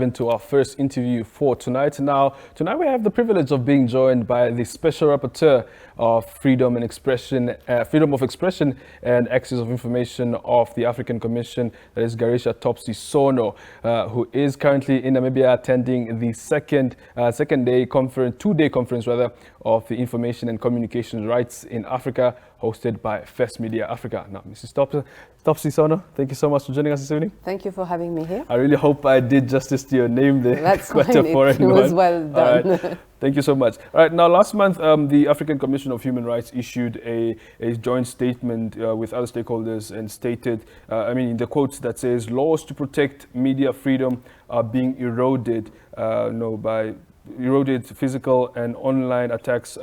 Into our first interview for tonight. Tonight we have the privilege of being joined by the Special Rapporteur of freedom of expression and access of information of the African Commission, that is Geereesha Topsy-Sonoo, who is currently in Namibia attending the two-day conference of the Information and Communications Rights in Africa, hosted by FesMedia Africa. Now, Mrs. Topsy-Sonoo, thank you so much for joining us this evening. Thank you for having me here. I really hope I did justice to your name there. That's quite fine. a foreign it was one. well done. All right. Thank you so much. All right. Now, last month, the African Commission of Human Rights issued a joint statement with other stakeholders and stated, in the quotes that says, laws to protect media freedom are being eroded by eroded physical and online attacks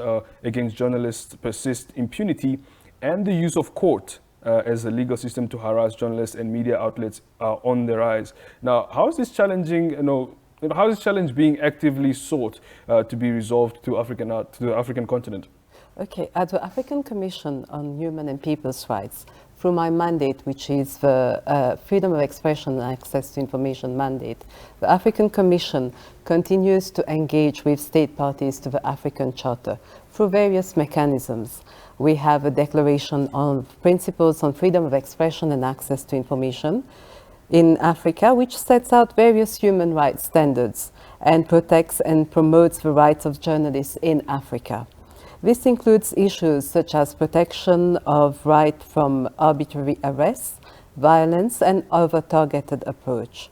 against journalists persist, impunity, and the use of court as a legal system to harass journalists and media outlets are on the rise. Now, how is this challenging? How is this challenge being actively sought to be resolved to the African continent? Okay, at the African Commission on Human and People's Rights, through my mandate, which is the Freedom of Expression and Access to Information mandate, the African Commission continues to engage with state parties to the African Charter through various mechanisms. We have a Declaration on Principles on Freedom of Expression and Access to Information in Africa, which sets out various human rights standards and protects and promotes the rights of journalists in Africa. This includes issues such as protection of right from arbitrary arrests, violence, and other targeted approach.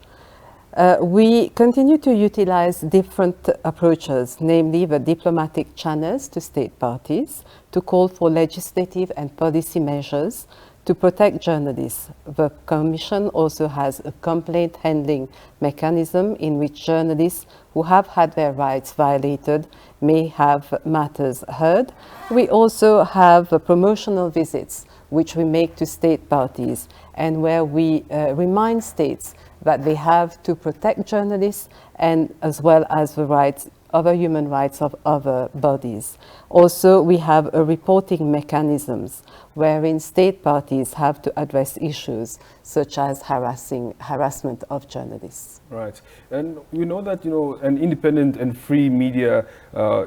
We continue to utilize different approaches, namely the diplomatic channels to state parties, to call for legislative and policy measures to protect journalists. The Commission also has a complaint handling mechanism in which journalists who have had their rights violated may have matters heard. We also have promotional visits which we make to state parties and where we remind states that they have to protect journalists and as well as the rights, other human rights of other bodies. Also, we have a reporting mechanisms wherein state parties have to address issues such as harassment of journalists. Right, and we know that an independent and free media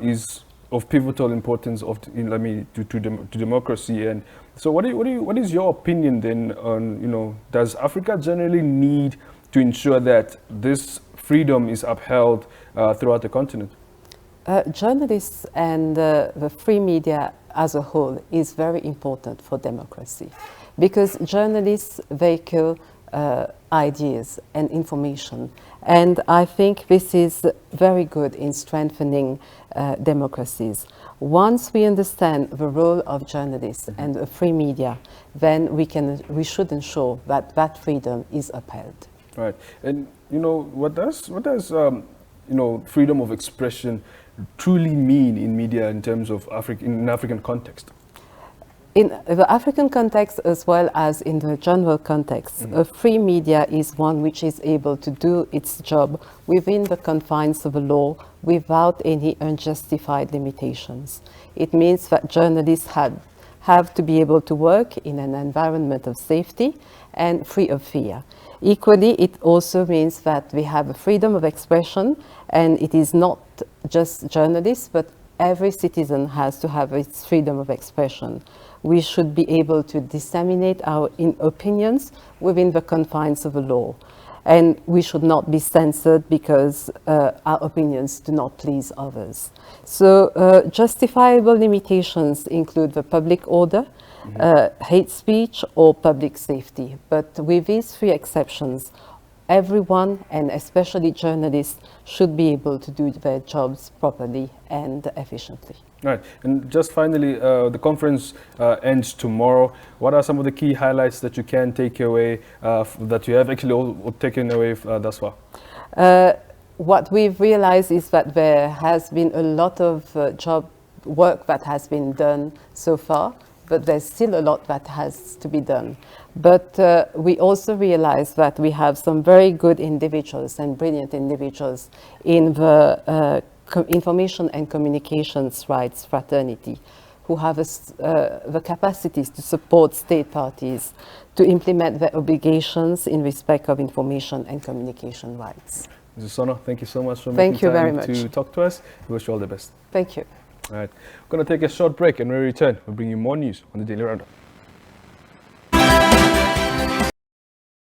is of pivotal importance to democracy. And so, what is your opinion then on does Africa generally need to ensure that this freedom is upheld throughout the continent? Journalists and the free media as a whole is very important for democracy because journalists vehicle ideas and information, and I think this is very good in strengthening democracies. Once we understand the role of journalists and the free media, then we should ensure that that freedom is upheld. Right, and what does freedom of expression truly mean in media in terms of in African context? In the African context as well as in the general context, a free media is one which is able to do its job within the confines of the law without any unjustified limitations. It means that journalists have to be able to work in an environment of safety and free of fear. Equally, it also means that we have a freedom of expression, and it is not just journalists, but every citizen has to have its freedom of expression. We should be able to disseminate our opinions within the confines of the law. And we should not be censored because our opinions do not please others. So justifiable limitations include the public order, hate speech, or public safety. But with these three exceptions, everyone, and especially journalists, should be able to do their jobs properly and efficiently. Right, and just finally, the conference ends tomorrow. What are some of the key highlights that you can take away, that you have actually all taken away thus far? What we've realized is that there has been a lot of job work that has been done so far, but there's still a lot that has to be done. But we also realize that we have some very good individuals and brilliant individuals in the Information and Communications Rights fraternity who have the capacities to support state parties to implement their obligations in respect of information and communication rights. Mrs. Sonoo, thank you so much for Thank making you very time much. to talk to us. We wish you all the best. Thank you. All right, we're going to take a short break, and when we return, we'll bring you more news on the Daily Roundup.